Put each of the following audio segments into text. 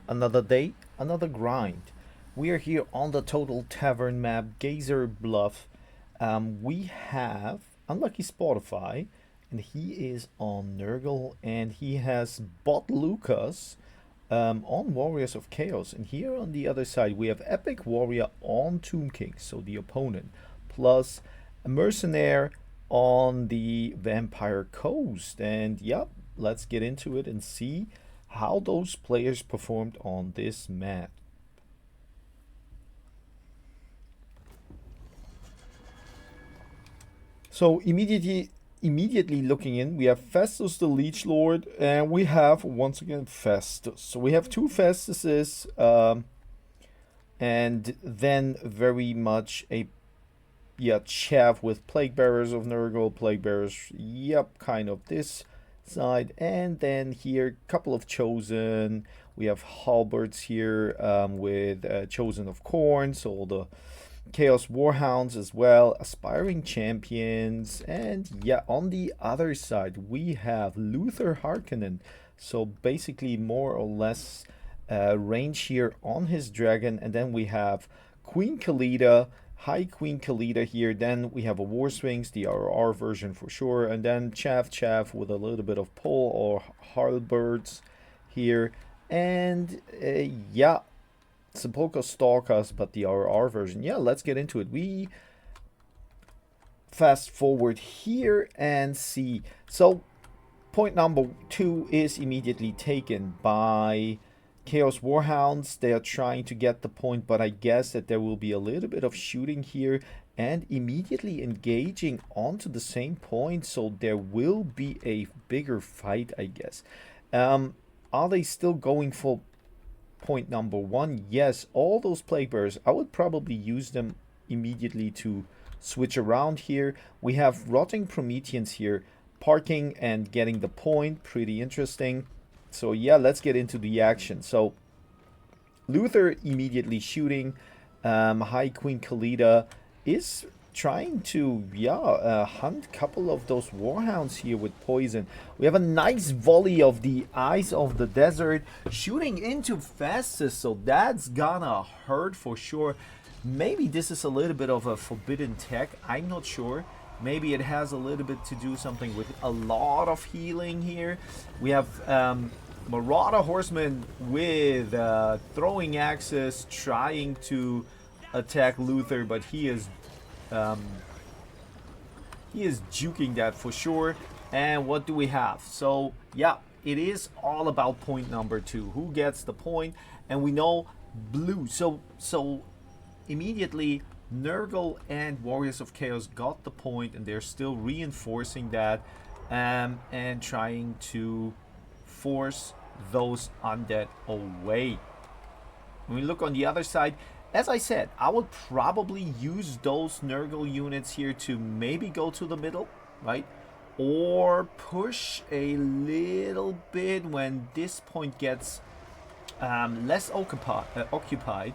Another day, another grind. We are here on the Total Tavern map, Gazer Bluff. We have Unlucky Spotify, and he is on Nurgle, and he has bought Lucas on Warriors of Chaos. And here on the other side, we have Epic Warrior on Tomb King, so the opponent, plus a Mercenaire on the Vampire Coast. And yep, let's get into it and see how those players performed on this map. So immediately looking in, we have Festus the Leech Lord, and we have once again Festus. So we have two Festuses, and then very much a chaff with Plague Bearers of Nurgle, Plague Bearers, yep, kind of this side, and then here couple of Chosen. We have halberds here with Chosen of Corn, so all the Chaos Warhounds as well, Aspiring Champions, and yeah, on the other side we have Luther Harkonnen. So basically more or less range here on his dragon, and then we have Queen Khalida, High Queen Khalida here. Then we have a War Swings, the RR version for sure, and then Chaff with a little bit of pole or halberds here, and yeah, Sepulchre Stalkers, but the RR version. Yeah, let's get into it. We fast forward here and see. So point number 2 is immediately taken by Chaos Warhounds. They are trying to get the point, but I guess that there will be a little bit of shooting here and immediately engaging onto the same point, so there will be a bigger fight, I guess. Are they still going for point number 1? Yes, all those Plague Bearers, I would probably use them immediately to switch around here. We have Rotting Prometheans here, parking and getting the point, pretty interesting. So yeah, let's get into the action. So Luther immediately shooting. High Queen Khalida is trying to hunt a couple of those Warhounds here with poison. We have a nice volley of the Eyes of the Desert shooting into Festus, so that's gonna hurt for sure. Maybe this is a little bit of a forbidden tech, I'm not sure. Maybe it has a little bit to do something with a lot of healing here. We have Marauder Horseman with throwing axes trying to attack Luther, but he is juking that for sure. And what do we have? So yeah, it is all about point number 2. Who gets the point? And we know blue. So immediately Nurgle and Warriors of Chaos got the point, and they're still reinforcing that and trying to force those undead away. When we look on the other side, as I said, I would probably use those Nurgle units here to maybe go to the middle, right? Or push a little bit when this point gets less occupied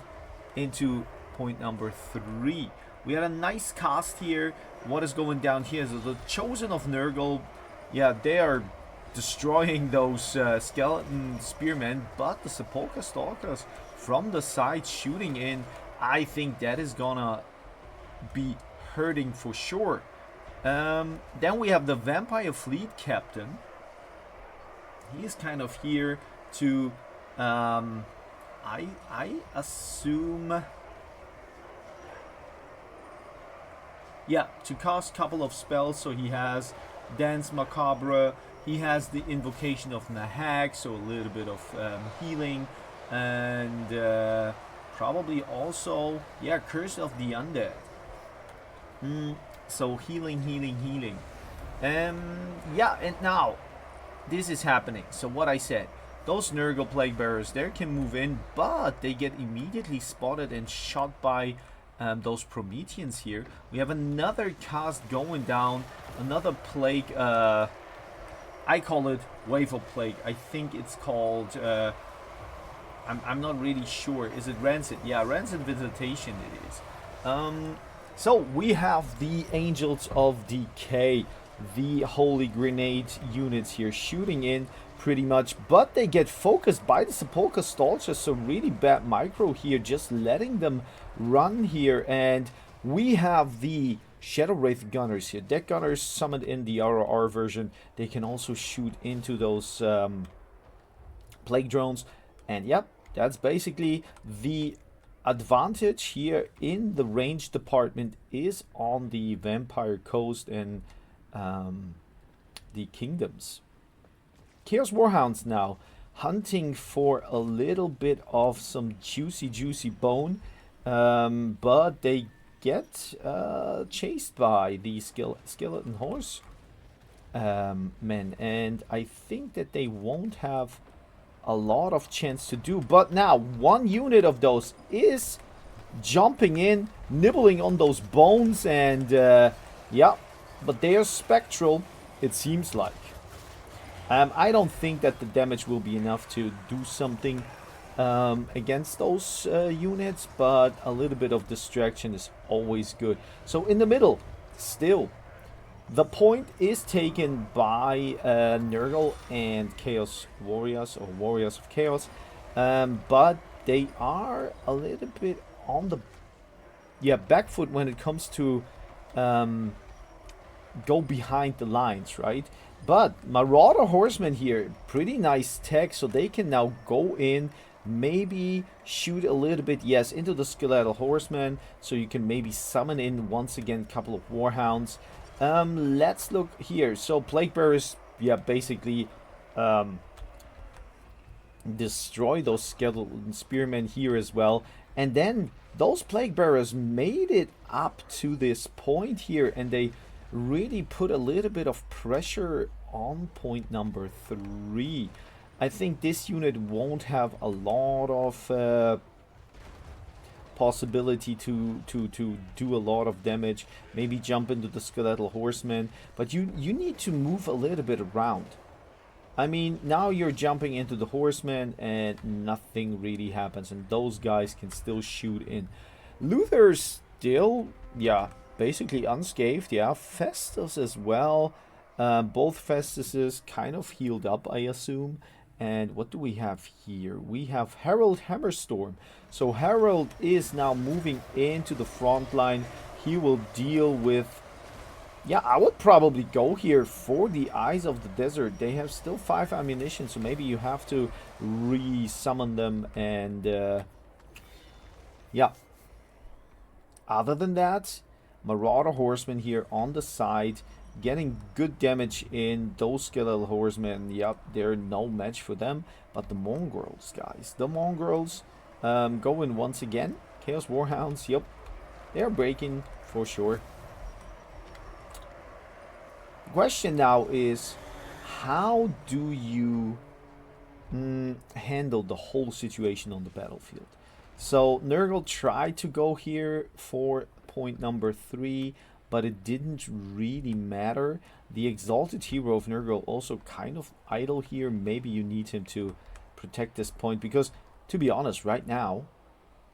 into point number 3. We had a nice cast here. What is going down here is the Chosen of Nurgle. Yeah, they are destroying those skeleton spearmen, but the Sepulchre Stalkers from the side shooting in, I think that is gonna be hurting for sure. Then we have the Vampire Fleet Captain. He is kind of here to I assume, yeah, to cast a couple of spells. So he has Dance Macabre, he has the Invocation of Nahag, so a little bit of healing, and probably also, yeah, Curse of the Undead. So healing. Yeah, and now this is happening. So what I said, those Nurgle Plague Bearers, they can move in, but they get immediately spotted and shot by those Prometheans here. We have another cast going down, another plague. I call it Wave of Plague. I think it's called, I'm not really sure. Is it Rancid? Yeah, Rancid Visitation it is. So we have the Angels of Decay. the Holy Grenade units here shooting in pretty much, but they get focused by the Sepulchre Stalkers, so really bad micro here, just letting them run here. And we have the Shadow Wraith Gunners here. Deck Gunners summoned in the RRR version. They can also shoot into those Plague Drones. And yep, that's basically the advantage here in the range department is on the Vampire Coast and the Kingdoms. Chaos Warhounds now hunting for a little bit of some juicy bone, but they get chased by the skeleton horse men, and I think that they won't have a lot of chance to do. But now one unit of those is jumping in, nibbling on those bones, and yeah, but they are spectral, it seems like. I don't think that the damage will be enough to do something against those units, but a little bit of distraction is always good. So in the middle, still, the point is taken by Nurgle and Chaos Warriors, or Warriors of Chaos, but they are a little bit on the back foot when it comes to go behind the lines, right? But Marauder Horsemen here, pretty nice tech, so they can now go in, maybe shoot a little bit, yes, into the Skeletal Horsemen, so you can maybe summon in once again a couple of Warhounds. Let's look here. So Plague Bearers, yeah, basically destroy those Skeleton Spearmen here as well. And then those Plague Bearers made it up to this point here, and they really put a little bit of pressure on point number 3. I think this unit won't have a lot of possibility to do a lot of damage. Maybe jump into the Skeletal Horsemen, but you need to move a little bit around. I mean, now you're jumping into the Horsemen and nothing really happens, and those guys can still shoot in. Luther's still, yeah, basically unscathed. Yeah, Festus as well. Both Festuses kind of healed up, I assume. And what do we have here? We have Harold Hammerstorm. So Harold is now moving into the front line. He will deal with... Yeah, I would probably go here for the Eyes of the Desert. They have still 5 ammunition, so maybe you have to re-summon them. And yeah. Other than that, Marauder Horsemen here on the side, getting good damage in. Those Skeletal Horsemen, yep, they're no match for them. But the Mongrels, guys, the Mongrels go in once again. Chaos Warhounds, yep, they're breaking for sure. The question now is, how do you handle the whole situation on the battlefield? So Nurgle tried to go here for point number 3, but it didn't really matter. The Exalted Hero of Nurgle also kind of idle here. Maybe you need him to protect this point, because to be honest, right now,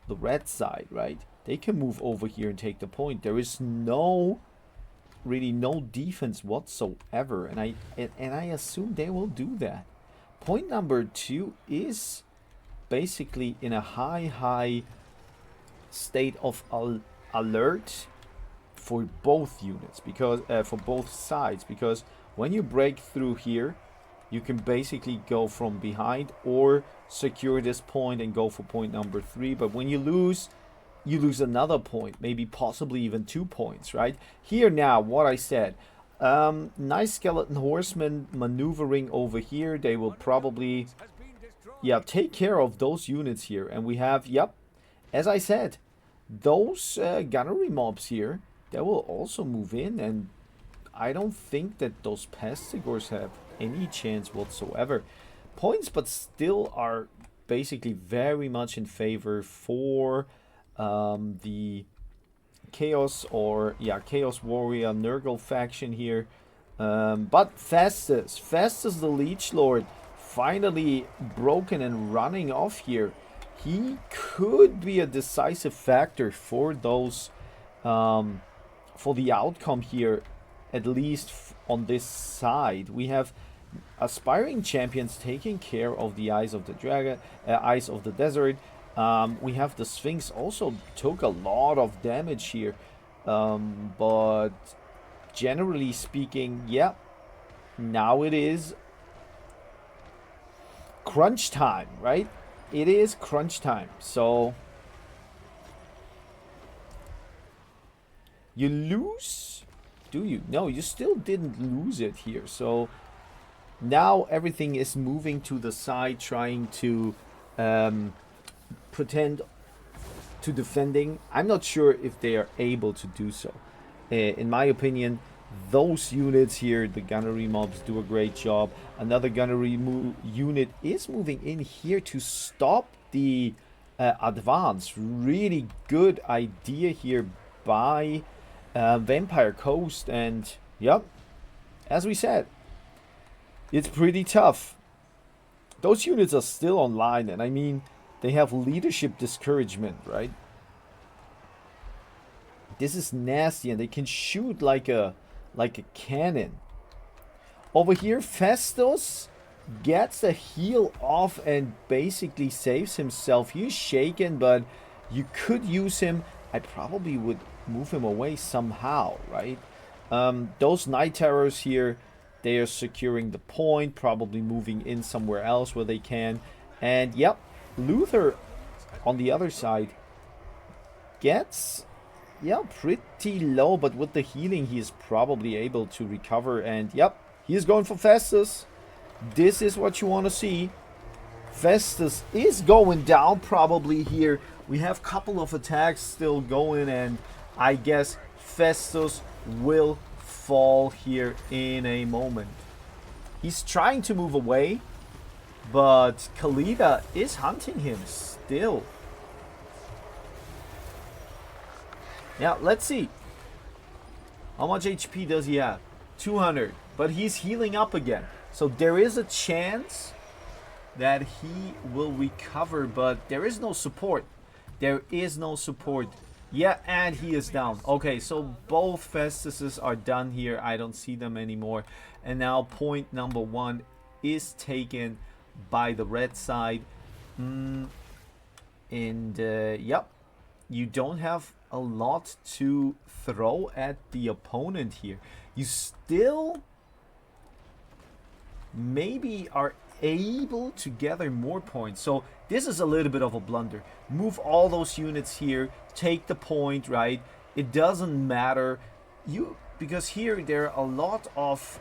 the red side, right, they can move over here and take the point. There is really no defense whatsoever, and I assume they will do that. Point number 2 is basically in a high state of alert for both units, because for both sides, because when you break through here, you can basically go from behind or secure this point and go for point number 3. But when you lose another point, maybe possibly even 2 points, right? Here now, what I said, nice Skeleton Horsemen maneuvering over here. They will probably, yeah, take care of those units here. And we have, yep, as I said, those gunnery mobs here, they will also move in, and I don't think that those Pestigors have any chance whatsoever. Points, but still are basically very much in favor for the Chaos, or yeah, Chaos Warrior Nurgle faction here. But Festus the Leech Lord, finally broken and running off here. He could be a decisive factor for those, for the outcome here, at least on this side. We have aspiring champions taking care of the eyes of the dragon, eyes of the desert. We have the Sphinx also took a lot of damage here, but generally speaking, yeah, now it is crunch time, right? It is crunch time. So you lose, do you? No, you still didn't lose it here. So now everything is moving to the side, trying to pretend to defending. I'm not sure if they are able to do so. In my opinion, those units here, the gunnery mobs, do a great job. Another gunnery unit is moving in here to stop the advance. Really good idea here by Vampire Coast. And yep, as we said, it's pretty tough. Those units are still online, and I mean, they have leadership discouragement, right? This is nasty, and they can shoot like a cannon. Over here, Festus gets a heal off and basically saves himself. He's shaken, but you could use him. I probably would move him away somehow, right? Those Night Terrors here, they are securing the point, probably moving in somewhere else where they can. And yep, Luther on the other side gets, yeah, pretty low, but with the healing he is probably able to recover. And yep, he is going for Festus. This is what you want to see. Festus is going down probably here. We have a couple of attacks still going, and I guess Festus will fall here in a moment. He's trying to move away, but Khalida is hunting him still. Now, let's see. How much HP does he have? 200. But he's healing up again. So there is a chance that he will recover, but there is no support. There is no support. Yeah, and he is down. Okay, so both Festuses are done here. I don't see them anymore. And now point number 1 is taken by the red side. Yep, you don't have a lot to throw at the opponent here. You still maybe are able to gather more points. So this is a little bit of a blunder. Move all those units here, take the point, right? It doesn't matter, because here there are a lot of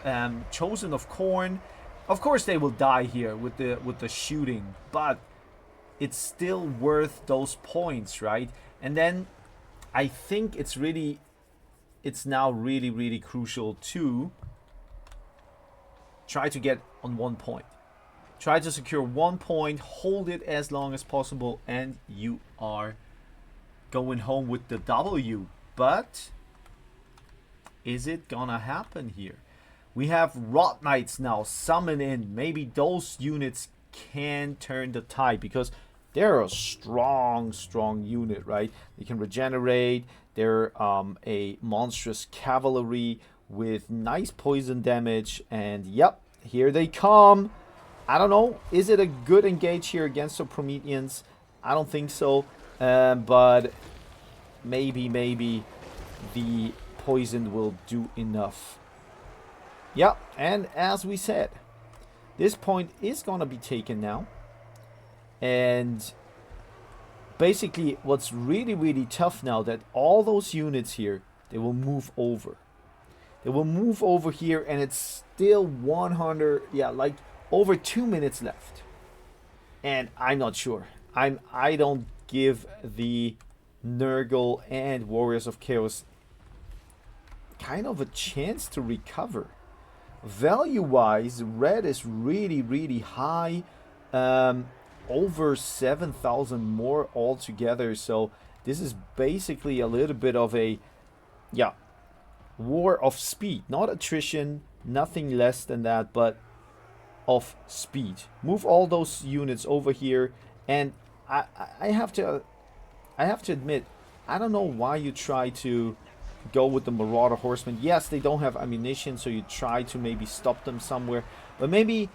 Chosen of Corn. Of course they will die here with the shooting, but it's still worth those points, right? And then I think it's now really crucial to try to get on 1 point. Try to secure 1 point, hold it as long as possible, and you are going home with the W. But is it gonna happen here? We have Rot Knights now summon in. Maybe those units can turn the tide, because they're a strong unit, right? They can regenerate. They're a monstrous cavalry with nice poison damage. And yep, here they come. I don't know. Is it a good engage here against the Prometheans? I don't think so. But maybe the poison will do enough. Yeah, and as we said, this point is going to be taken now. And basically what's really tough now, that all those units here, they will move over. They will move over here, and it's still 100, yeah, like over 2 minutes left. And I'm not sure. I don't give the Nurgle and Warriors of Chaos kind of a chance to recover. Value-wise, red is really high. Over 7,000 more altogether. So this is basically a little bit of a, yeah, war of speed. Not attrition, nothing less than that, but of speed. Move all those units over here. And I have to admit, I don't know why you try to go with the Marauder Horsemen. Yes, they don't have ammunition, so you try to maybe stop them somewhere. But maybe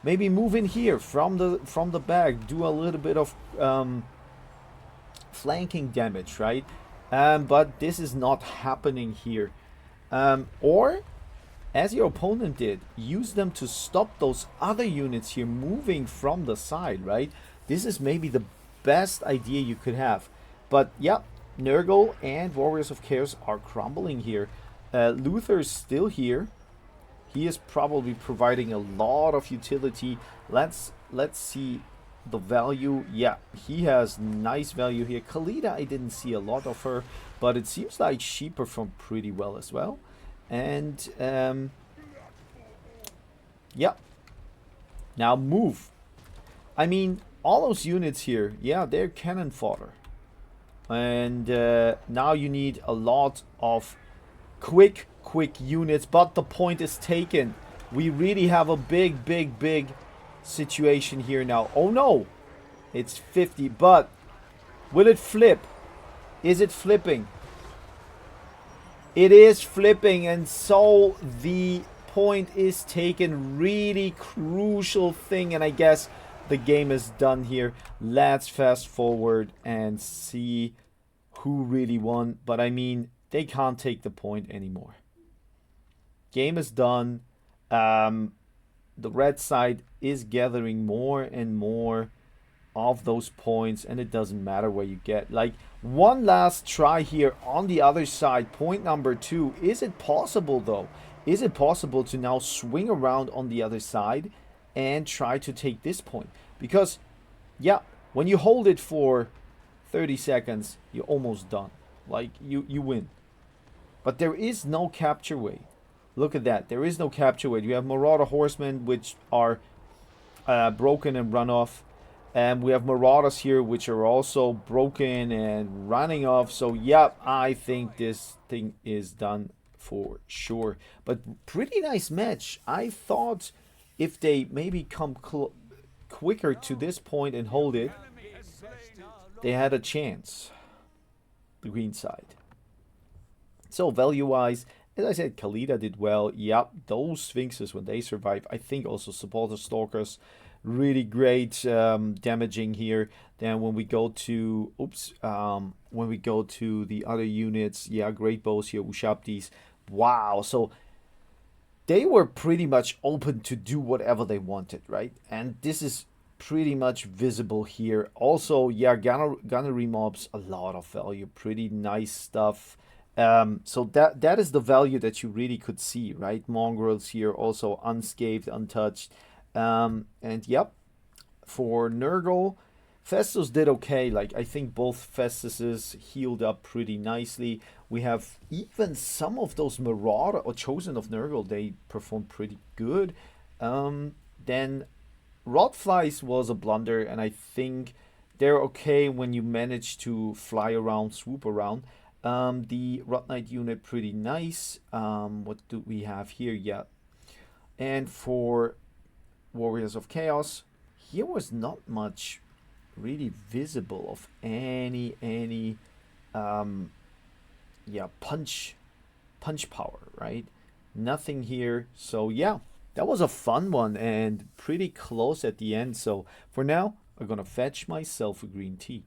move in here from the back. Do a little bit of flanking damage, right? But this is not happening here. Or, as your opponent did, use them to stop those other units here moving from the side, right? This is maybe the best idea you could have. But yeah, Nurgle and Warriors of Chaos are crumbling here. Luther's still here. He is probably providing a lot of utility. Let's see the value. Yeah, he has nice value here. Khalida, I didn't see a lot of her, but it seems like she performed pretty well as well. And yeah, now move. I mean, all those units here, yeah, they're cannon fodder. And now you need a lot of quick units, but the point is taken. We really have a big situation here now. Oh no, it's 50, but will it flip? Is it flipping? It is flipping, and so the point is taken. Really crucial thing, and I guess the game is done here. Let's fast forward and see who really won. But I mean, they can't take the point anymore. Game is done. The red side is gathering more and more of those points, and it doesn't matter where you get. Like, one last try here on the other side. Point number 2. Is it possible, though? Is it possible to now swing around on the other side and try to take this point? Because, yeah, when you hold it for 30 seconds, you're almost done. Like, you win. But there is no capture weight. Look at that. There is no capture weight. You have Marauder Horsemen, which are broken and run off. And we have Marauders here, which are also broken and running off. So, yeah, I think this thing is done for sure. But pretty nice match. I thought if they maybe come quicker to this point and hold it, they had a chance. The green side. So, value-wise, as I said, Khalida did well. Yep, those Sphinxes, when they survive, I think also Supporter Stalkers, really great damaging here. Then when we go to, when we go to the other units, yeah, great bows here, Ushabtis. Wow, so they were pretty much open to do whatever they wanted, right? And this is pretty much visible here. Also, yeah, gunnery mobs, a lot of value, pretty nice stuff. So that is the value that you really could see, right? Mongrels here also unscathed, untouched. And yep, for Nurgle, Festus did okay. Like, I think both Festuses healed up pretty nicely. We have even some of those Marauder or Chosen of Nurgle, they performed pretty good. Then Rotflies was a blunder, and I think they're okay when you manage to fly around, swoop around. The Rot Knight unit, pretty nice. What do we have here? Yeah. And for Warriors of Chaos, here was not much really visible of any punch power, right? Nothing here. So yeah, that was a fun one and pretty close at the end. So for now, I'm gonna fetch myself a green tea.